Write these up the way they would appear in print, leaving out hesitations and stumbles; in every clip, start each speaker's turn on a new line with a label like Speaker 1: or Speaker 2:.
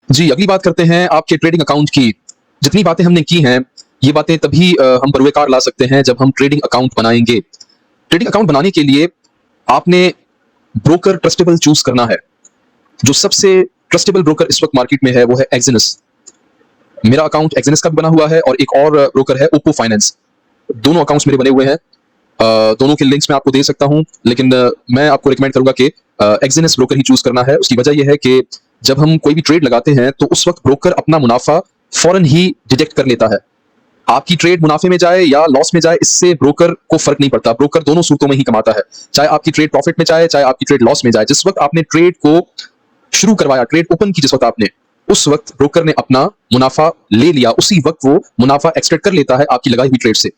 Speaker 1: जी, अगली बात करते हैं आपके ट्रेडिंग अकाउंट की। जितनी बातें हमने की हैं, ये बातें तभी हम बरूएकार ला सकते हैं जब हम ट्रेडिंग अकाउंट बनाएँगे। ट्रेडिंग अकाउंट बनाने के लिए आपने ब्रोकर ट्रस्टेबल चूज़ करना है। जो सबसे ट्रस्टेबल ब्रोकर इस वक़्त मार्केट में है वो है एक्सिनस। मेरा अकाउंट एक्सिनस का भी बना हुआ है और एक और ब्रोकर है ओप्पो फाइनेंस। दोनों अकाउंट्स मेरे बने हुए हैं। दोनों के लिंक्स मैं आपको दे सकता हूँ, लेकिन मैं आपको रिकमेंड करूँगा कि एक्सिनस ब्रोकर ही चूज़ करना है। उसकी वजह ये है कि जब हम कोई भी ट्रेड लगाते हैं तो उस वक़्त ब्रोकर अपना मुनाफ़ा फ़ौरन ही डिटेक्ट कर लेता है। आपकी ट्रेड मुनाफे में जाए या लॉस में जाए, इससे ब्रोकर को फ़र्क नहीं पड़ता। ब्रोकर दोनों सूरतों में ही कमाता है। चाहे आपकी ट्रेड प्रॉफ़िट में जाए, चाहे आपकी ट्रेड लॉस में जाए। जिस वक़्त आपने ट्रेड को शुरू करवाया, ट्रेड ओपन की जिस वक़्त आपने, उस वक़्त ब्रोकर ने अपना मुनाफ़ा ले लिया। उसी वक़्त वो मुनाफ़ा एक्सट्रैक्ट कर लेता है आपकी लगाई हुई ट्रेड से।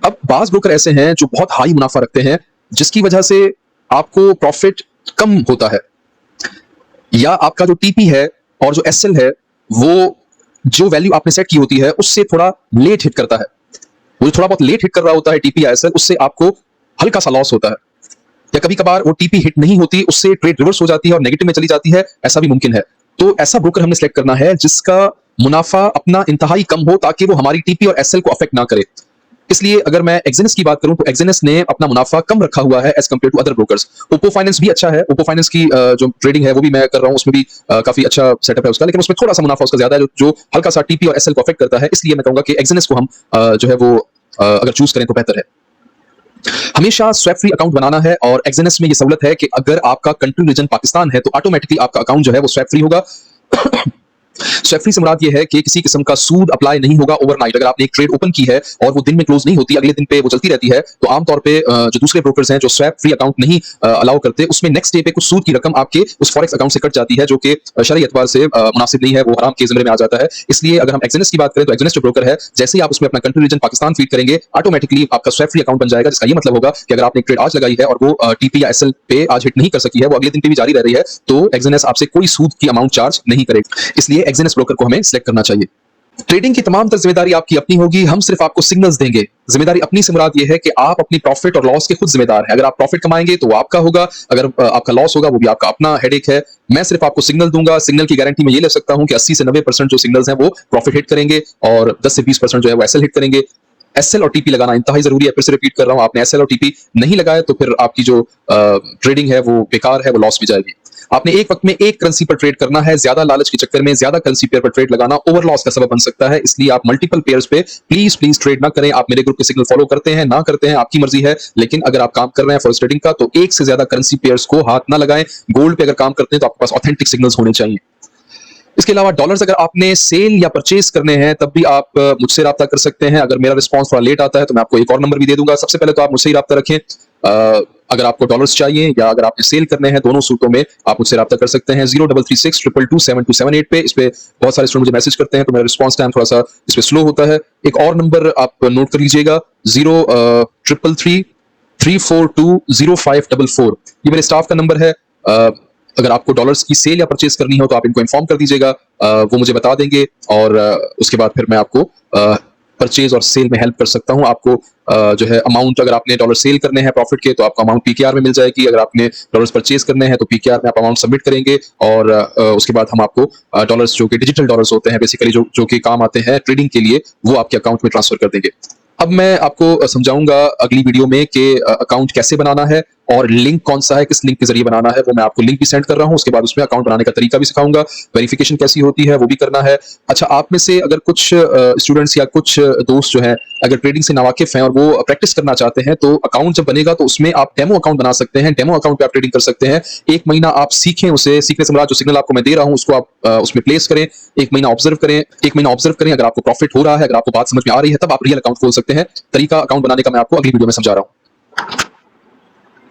Speaker 1: अब बाज़ ब्रोकर ऐसे हैं जो बहुत हाई मुनाफ़ा रखते हैं, जिसकी वजह से आपको प्रॉफ़िट कम होता है, या आपका जो टीपी है और जो एसएल है, वो जो वैल्यू आपने सेट की होती है, उससे थोड़ा लेट हिट करता है। वो थोड़ा बहुत लेट हिट कर रहा होता है टीपी या एसएल, उससे आपको हल्का-सा लॉस होता है। या कभी-कभार वो टीपी हिट नहीं होती, उससे ट्रेड रिवर्स हो जाती है और नेगेटिव में चली जाती है, ऐसा भी मुमकिन है। तो ऐसा ब्रोकर हमने सेलेक्ट करना है जिसका मुनाफ़ा अपना इंतहाई कम हो, ताकि वो हमारी टीपी और एसएल को अफेक्ट ना करे। इसलिए अगर मैं एक्सिनस की बात करूं तो एक्सिनस ने अपना मुनाफा कम रखा हुआ है as compared to other brokers. Oppo finance भी अच्छा है। ओप्पो फाइनेंस की जो ट्रेडिंग है वो भी मैं कर रहा हूं, उसमें भी काफी अच्छा सेटअप है उसका, लेकिन उसमें थोड़ा सा मुनाफा उसका ज्यादा है, जो हल्का सा टीपी और एसएल को अफेक्ट करता है। इसलिए मैं कहूंगा कि एक्सिनस को हम जो है वो अगर चूज करें तो बेहतर है। हमेशा स्वैप फ्री अकाउंट बनाना है, और एक्सिनस में ये सहूलत है कि अगर आपका कंट्री रीजन पाकिस्तान है तो ऑटोमेटिकली आपका अकाउंट जो है वो स्वैप फ्री होगा। स्वैप फ्री से मुराद ये है कि किसी किस्म का सूद अप्लाई नहीं होगा ओवरनाइट। अगर आपने एक ट्रेड ओपन की है और वो दिन में क्लोज नहीं होती, अगले दिन पे वो चलती रहती है, तो आमतौर पे जो दूसरे ब्रोकर्स हैं जो स्वैप फ्री अकाउंट नहीं अलाउ करते, उसमें नेक्स्ट डे पे कुछ सूद की रकम आपके उस फॉरेक्स अकाउंट से कट जाती है, जो कि शरई एतबार से मुनासिब नहीं है, वो हराम के ज़िम्मे में आ जाता है। इसलिए अगर हम एक्सिनस की बात करें तो एक्सिनस जो ब्रोकर है, जैसे ही आप उसमें अपना कंट्री रीजन पाकिस्तान फीड करेंगे, ऑटोमेटिकली आपका स्वैप फ्री अकाउंट बन जाएगा। जिसका ये मतलब होगा कि अगर आपने एक ट्रेड आज लगाई है और वो टीपी या एसएल पे आज हिट नहीं कर सकी है, वो अगले दिन पे भी जारी रह रही है, तो एक्सिनस आपसे कोई सूद की अमाउंट चार्ज नहीं करेगा। इसलिए एक्सिनस ब्रोकर को हमें सेलेक्ट करना चाहिए। ट्रेडिंग की तमाम तर जिम्मेदारी आपकी अपनी होगी। हम सिर्फ आपको सिग्नल्स देंगे। जिम्मेदारी अपनी से मुराद ये है कि आप अपनी प्रॉफिट और लॉस के खुद जिम्मेदार हैं। अगर आप प्रॉफिट कमाएंगे तो वो आपका होगा, अगर आपका लॉस होगा वो भी आपका अपना हेडेक है। मैं सिर्फ आपको सिग्नल दूंगा। सिग्नल की गारंटी मैं ये ले सकता हूं कि 80 से 90% जो सिग्नल्स हैं वो प्रॉफिट हिट करेंगे, और 10 से 20% जो है वो एसएल हिट करेंगे। एसएल और टीपी लगाना इंतहाई जरूरी है। फिर से रिपीट कर रहा हूं, आपने एसएल और टीपी नहीं लगाया तो फिर आपकी जो ट्रेडिंग है वो बेकार है, वो लॉस भी जाएगी। आपने एक वक्त में एक करेंसी पर ट्रेड करना है। ज्यादा लालच के चक्कर में ज्यादा करेंसी पेयर पर ट्रेड लगाना ओवर लॉस का सबब बन सकता है। इसलिए आप मल्टीपल पेयर्स पे प्लीज प्लीज ट्रेड ना करें। आप मेरे ग्रुप के सिग्नल फॉलो करते हैं ना करते हैं आपकी मर्जी है, लेकिन अगर आप काम कर रहे हैं फॉरेक्स ट्रेडिंग का तो एक से ज्यादा करेंसी पेयर्स को हाथ ना लगाएं। गोल्ड पे अगर काम करते हैं तो आपके पास ऑथेंटिक सिग्नल्स होने चाहिए। इसके अलावा डॉलर्स अगर आपने सेल या परचेज करने हैं तब भी आप मुझसे रब्ता कर सकते हैं। अगर मेरा रिस्पांस थोड़ा लेट आता है तो मैं आपको एक और नंबर भी दे दूंगा। सबसे पहले तो आप मुझसे ही रब्ता रखें। अगर आपको डॉलर्स चाहिए या अगर आपने सेल करने हैं, दोनों सूरतों में आप मुझसे रब्ता कर सकते हैं 0336227278 पे। इस पे बहुत सारे स्टूडेंट मुझे मैसेज करते हैं तो मेरा रिस्पांस टाइम थोड़ा सा इस पे स्लो होता है। एक और नंबर आप नोट कर लीजिएगा 0333342054। ये मेरे स्टाफ का नंबर है। अगर आपको डॉलर्स की सेल या परचेज करनी हो तो आप इनको इन्फॉर्म कर दीजिएगा, वो मुझे बता देंगे, और उसके बाद फिर मैं आपको परचेज और सेल में हेल्प कर सकता हूं। आपको जो है अमाउंट, अगर आपने डॉलर सेल करने हैं प्रॉफिट के तो आपको अमाउंट पीकेआर में मिल जाएगी। अगर आपने डॉलर्स परचेज करने हैं तो पीकेआर में आप अमाउंट सबमिट करेंगे, और उसके बाद हम आपको डॉलर्स जो कि डिजिटल डॉलर्स होते हैं बेसिकली, जो कि काम आते हैं ट्रेडिंग के लिए, वो आपके अकाउंट में ट्रांसफर कर देंगे। अब मैं आपको समझाऊंगा अगली वीडियो में कि अकाउंट कैसे बनाना है और लिंक कौन सा है, किस लिंक के जरिए बनाना है। वो मैं आपको लिंक भी सेंड कर रहा हूं। उसके बाद उसमें अकाउंट बनाने का तरीका भी सिखाऊंगा, वेरिफिकेशन कैसी होती है वो भी करना है। अच्छा, आप में से अगर कुछ स्टूडेंट्स या कुछ दोस्त जो हैं अगर ट्रेडिंग से नावाकिफ हैं और वो प्रैक्टिस करना चाहते हैं, तो अकाउंट जब बनेगा तो उसमें आप डेमो अकाउंट बना सकते हैं। डेमो अकाउंट पे आप ट्रेडिंग कर सकते हैं। 1 महीना आप सीखें उसे। सीखने से मुराद जो सिग्नल आपको मैं दे रहा हूं उसको आप उसमें प्लेस करें। 1 महीना ऑब्जर्व करें। 1 महीना ऑब्जर्व करें। अगर आपको प्रॉफिट हो रहा है, अगर आपको बात समझ में आ रही है, तब आप रियल अकाउंट खोल सकते हैं। तरीका अकाउंट बनाने का मैं आपको अगली वीडियो में समझा रहा हूं।